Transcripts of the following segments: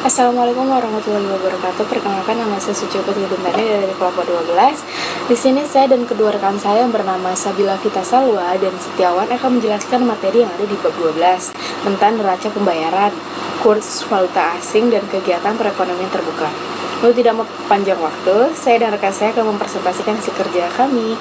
Assalamualaikum warahmatullahi wabarakatuh. Perkenalkan, nama saya Suci Putri Bintani dari kelompok 12. Di sini saya dan kedua rekan saya yang bernama Sabila Vita Salwa dan Setiawan akan menjelaskan materi yang ada di bab 12 tentang neraca pembayaran, kurs valuta asing, dan kegiatan perekonomian terbuka. Untuk tidak mempanjang waktu, saya dan rekan saya akan mempresentasikan hasil kerja kami.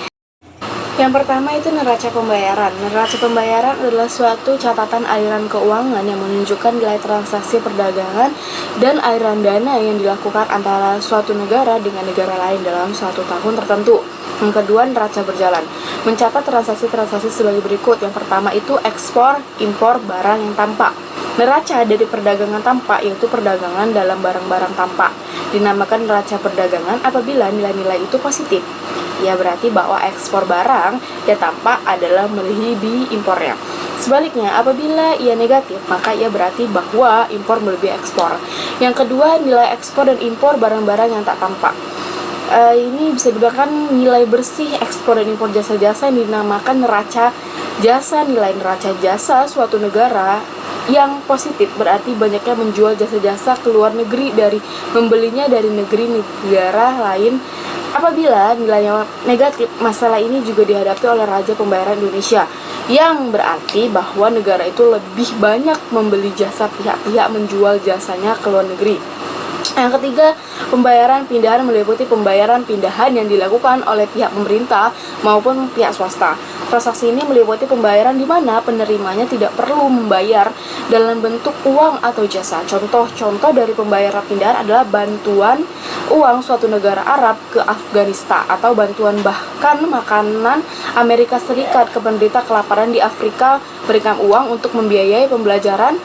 Yang pertama itu neraca pembayaran. Neraca pembayaran adalah suatu catatan aliran keuangan yang menunjukkan nilai transaksi perdagangan dan aliran dana yang dilakukan antara suatu negara dengan negara lain dalam suatu tahun tertentu. Yang kedua, neraca berjalan. Mencatat transaksi-transaksi sebagai berikut. Yang pertama itu ekspor, impor barang yang tampak. Neraca dari perdagangan tampak yaitu perdagangan dalam barang-barang tampak. Dinamakan neraca perdagangan apabila nilai-nilai itu positif. Ya berarti bahwa ekspor barang yang tampak adalah melebihi impornya. Sebaliknya, apabila ia negatif, maka ia berarti bahwa impor melebihi ekspor. Yang kedua, nilai ekspor dan impor barang-barang yang tak tampak. Ini bisa dibilang nilai bersih ekspor dan impor jasa-jasa yang dinamakan neraca jasa. Nilai neraca jasa suatu negara yang positif berarti banyaknya menjual jasa-jasa ke luar negeri dari membelinya dari negara lain. Apabila nilainya negatif, masalah ini juga dihadapi oleh Raja Pembayaran Indonesia, yang berarti bahwa negara itu lebih banyak membeli jasa pihak-pihak menjual jasanya ke luar negeri. Yang ketiga, pembayaran pindahan meliputi pembayaran pindahan yang dilakukan oleh pihak pemerintah maupun pihak swasta. Transaksi ini meliputi pembayaran di mana penerimanya tidak perlu membayar dalam bentuk uang atau jasa. Contoh-contoh dari pembayaran pindahan adalah bantuan uang suatu negara Arab ke Afghanistan atau bantuan bahkan makanan Amerika Serikat ke penderita kelaparan di Afrika, berikan uang untuk membiayai pembelajaran.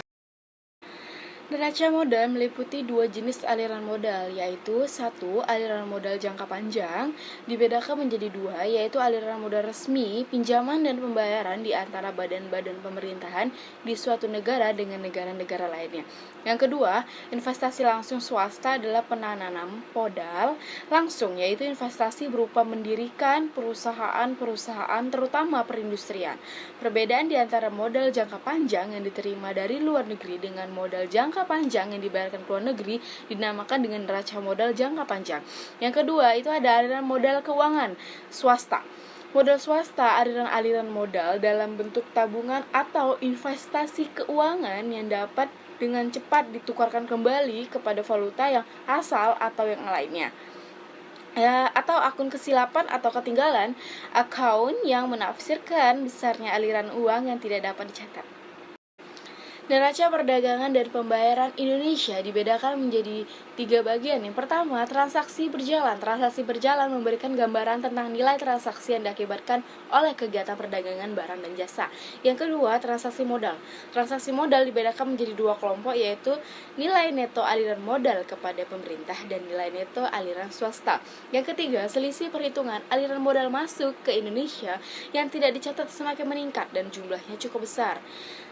Neraca modal meliputi dua jenis aliran modal, yaitu satu, aliran modal jangka panjang, dibedakan menjadi dua, yaitu aliran modal resmi, pinjaman dan pembayaran di antara badan-badan pemerintahan di suatu negara dengan negara-negara lainnya. Yang kedua, investasi langsung swasta adalah penanam modal langsung, yaitu investasi berupa mendirikan perusahaan-perusahaan terutama perindustrian. Perbedaan di antara modal jangka panjang yang diterima dari luar negeri dengan modal jangka panjang yang dibayarkan ke luar negeri dinamakan dengan neraca modal jangka panjang. Yang kedua itu ada aliran modal keuangan swasta. Modal swasta aliran modal dalam bentuk tabungan atau investasi keuangan yang dapat dengan cepat ditukarkan kembali kepada valuta yang asal atau yang lainnya. Atau akun kesilapan atau ketinggalan, akun yang menafsirkan besarnya aliran uang yang tidak dapat dicatat. Neraca perdagangan dan pembayaran Indonesia dibedakan menjadi tiga bagian. Yang pertama, transaksi berjalan. Transaksi berjalan memberikan gambaran tentang nilai transaksi yang diakibatkan oleh kegiatan perdagangan barang dan jasa. Yang kedua, transaksi modal. Transaksi modal dibedakan menjadi dua kelompok, yaitu nilai neto aliran modal kepada pemerintah dan nilai neto aliran swasta. Yang ketiga, selisih perhitungan aliran modal masuk ke Indonesia yang tidak dicatat semakin meningkat dan jumlahnya cukup besar.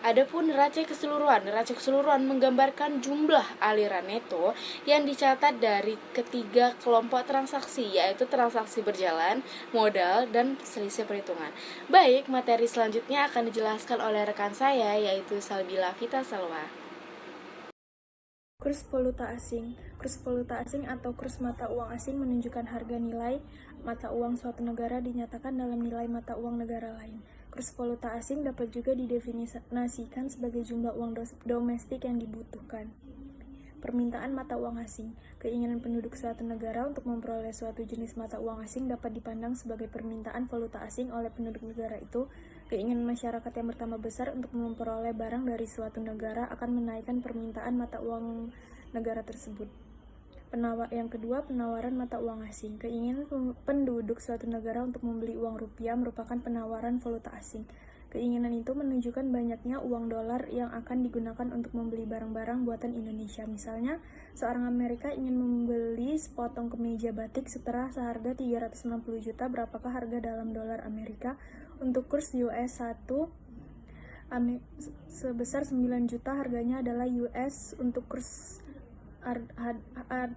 Adapun neraca keseluruhan menggambarkan jumlah aliran neto yang dicatat dari ketiga kelompok transaksi, yaitu transaksi berjalan, modal, dan selisih perhitungan. Baik, materi selanjutnya akan dijelaskan oleh rekan saya, yaitu Sabila Vita Salwa. Kurs valuta asing. Kurs valuta asing atau kurs mata uang asing menunjukkan harga nilai mata uang suatu negara dinyatakan dalam nilai mata uang negara lain. Kurs valuta asing dapat juga didefinisikan sebagai jumlah uang domestik yang dibutuhkan. Permintaan mata uang asing. Keinginan penduduk suatu negara untuk memperoleh suatu jenis mata uang asing dapat dipandang sebagai permintaan valuta asing oleh penduduk negara itu. Keinginan masyarakat yang bertambah besar untuk memperoleh barang dari suatu negara akan menaikkan permintaan mata uang negara tersebut. Yang kedua, penawaran mata uang asing. Keinginan penduduk suatu negara untuk membeli uang rupiah merupakan penawaran valuta asing. Keinginan itu menunjukkan banyaknya uang dolar yang akan digunakan untuk membeli barang-barang buatan Indonesia. Misalnya, seorang Amerika ingin membeli sepotong kemeja batik setara seharga 360 juta. Berapakah harga dalam dolar Amerika? Untuk kurs US 1 sebesar 9 juta, harganya adalah US untuk kurs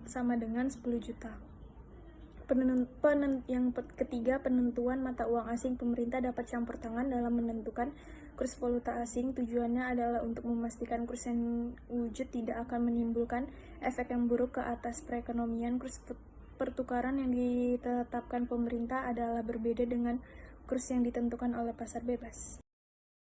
sama dengan 10 juta. Yang ketiga, penentuan mata uang asing. Pemerintah dapat campur tangan dalam menentukan Kurs valuta asing tujuannya adalah untuk memastikan kurs yang wujud tidak akan menimbulkan efek yang buruk ke atas perekonomian. Kurs pertukaran yang ditetapkan pemerintah adalah berbeda dengan kurs yang ditentukan oleh pasar bebas.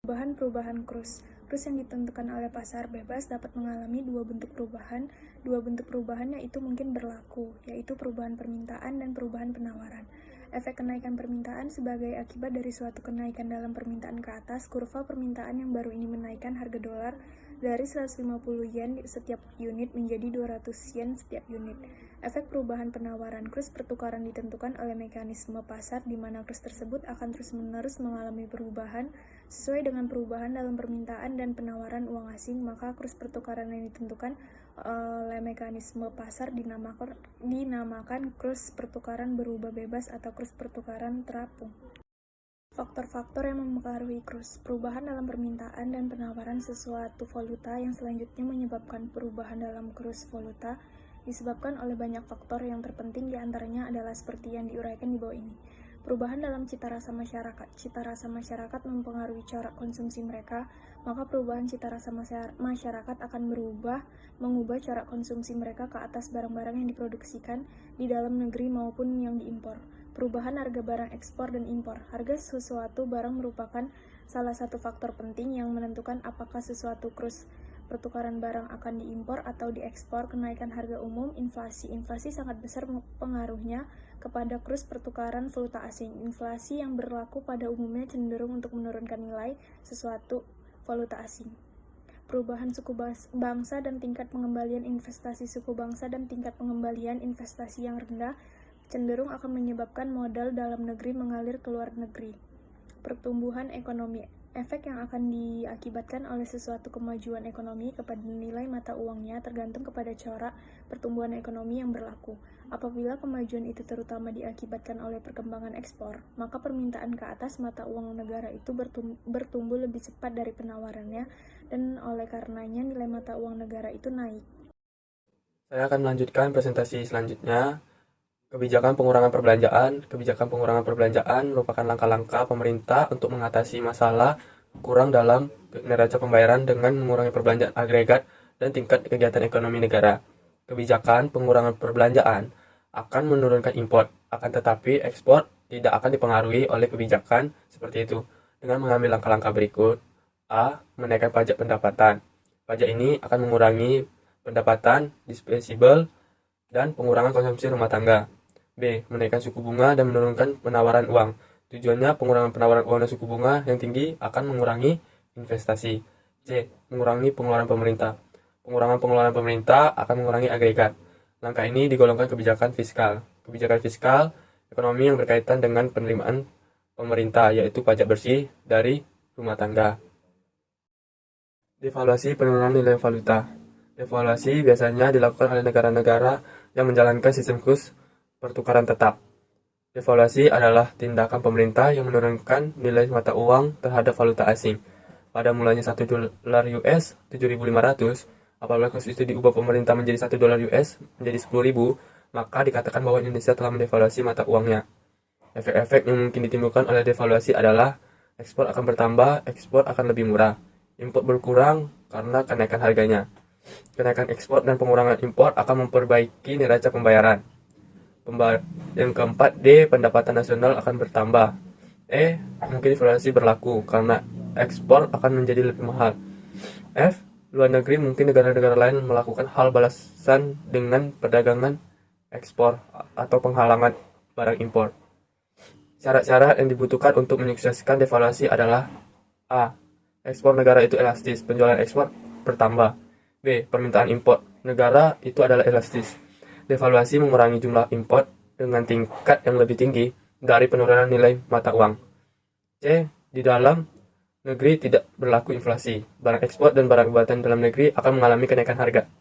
Perubahan kurs. Kurs yang ditentukan oleh pasar bebas dapat mengalami dua bentuk perubahan. Dua bentuk perubahan yaitu mungkin berlaku, yaitu perubahan permintaan dan perubahan penawaran. Efek kenaikan permintaan sebagai akibat dari suatu kenaikan dalam permintaan ke atas. Kurva permintaan yang baru ini menaikkan harga dolar dari 150 yen setiap unit menjadi 200 yen setiap unit. Efek perubahan penawaran. Kurs pertukaran ditentukan oleh mekanisme pasar di mana kurs tersebut akan terus-menerus mengalami perubahan sesuai dengan perubahan dalam permintaan dan penawaran uang asing, maka kurs pertukaran yang ditentukan oleh mekanisme pasar dinamakan kurs pertukaran berubah bebas atau kurs pertukaran terapung. Faktor-faktor yang mempengaruhi kurs. Perubahan dalam permintaan dan penawaran sesuatu valuta yang selanjutnya menyebabkan perubahan dalam kurs valuta disebabkan oleh banyak faktor. Yang terpenting diantaranya adalah seperti yang diuraikan di bawah ini. Perubahan dalam cita rasa masyarakat. Cita rasa masyarakat mempengaruhi corak konsumsi mereka, maka perubahan cita rasa masyarakat akan mengubah corak konsumsi mereka ke atas barang-barang yang diproduksikan di dalam negeri maupun yang diimpor. Perubahan harga barang ekspor dan impor. Harga sesuatu barang merupakan salah satu faktor penting yang menentukan apakah sesuatu kurs pertukaran barang akan diimpor atau diekspor. Kenaikan harga umum, inflasi. Inflasi sangat besar pengaruhnya kepada kurs pertukaran valuta asing. Inflasi yang berlaku pada umumnya cenderung untuk menurunkan nilai sesuatu valuta asing. Perubahan suku bangsa dan tingkat pengembalian investasi. Suku bangsa dan tingkat pengembalian investasi yang rendah cenderung akan menyebabkan modal dalam negeri mengalir ke luar negeri. Pertumbuhan ekonomi. Efek yang akan diakibatkan oleh sesuatu kemajuan ekonomi kepada nilai mata uangnya tergantung kepada corak pertumbuhan ekonomi yang berlaku. Apabila kemajuan itu terutama diakibatkan oleh perkembangan ekspor, maka permintaan ke atas mata uang negara itu bertumbuh lebih cepat dari penawarannya, dan oleh karenanya nilai mata uang negara itu naik. Saya akan melanjutkan presentasi selanjutnya. Kebijakan pengurangan perbelanjaan. Kebijakan pengurangan perbelanjaan merupakan langkah-langkah pemerintah untuk mengatasi masalah kurang dalam neraca pembayaran dengan mengurangi perbelanjaan agregat dan tingkat kegiatan ekonomi negara. Kebijakan pengurangan perbelanjaan akan menurunkan impor, akan tetapi ekspor tidak akan dipengaruhi oleh kebijakan seperti itu dengan mengambil langkah-langkah berikut. A. Menaikkan pajak pendapatan. Pajak ini akan mengurangi pendapatan disposable dan pengurangan konsumsi rumah tangga. B. Menaikkan suku bunga dan menurunkan penawaran uang. Tujuannya pengurangan penawaran uang dan suku bunga yang tinggi akan mengurangi investasi. C. Mengurangi pengeluaran pemerintah. Pengurangan pengeluaran pemerintah akan mengurangi agregat. Langkah ini digolongkan kebijakan fiskal. Kebijakan fiskal ekonomi yang berkaitan dengan penerimaan pemerintah, yaitu pajak bersih dari rumah tangga. Devaluasi penurunan nilai valuta. Devaluasi biasanya dilakukan oleh negara-negara yang menjalankan sistem kurs pertukaran tetap. Devaluasi adalah tindakan pemerintah yang menurunkan nilai mata uang terhadap valuta asing. Pada mulanya $1 US 7.500, apabila kurs itu diubah pemerintah menjadi $1 US menjadi 10.000, maka dikatakan bahwa Indonesia telah mendevaluasi mata uangnya. Efek-efek yang mungkin ditimbulkan oleh devaluasi adalah ekspor akan bertambah, ekspor akan lebih murah. Impor berkurang karena kenaikan harganya. Kenaikan ekspor dan pengurangan impor akan memperbaiki neraca pembayaran. Yang keempat, D. Pendapatan nasional akan bertambah. E. Mungkin inflasi berlaku karena ekspor akan menjadi lebih mahal. F. Luar negeri mungkin negara-negara lain melakukan hal balasan dengan perdagangan ekspor atau penghalangan barang impor. Syarat-syarat yang dibutuhkan untuk menyukseskan devaluasi adalah A. Ekspor negara itu elastis, penjualan ekspor bertambah. B. Permintaan impor negara itu adalah elastis. Devaluasi mengurangi jumlah impor dengan tingkat yang lebih tinggi dari penurunan nilai mata uang. C. Di dalam negeri tidak berlaku inflasi. Barang ekspor dan barang buatan dalam negeri akan mengalami kenaikan harga.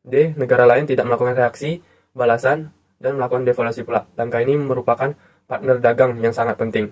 D. Negara lain tidak melakukan reaksi, balasan, dan melakukan devaluasi pula. Langkah ini merupakan partner dagang yang sangat penting.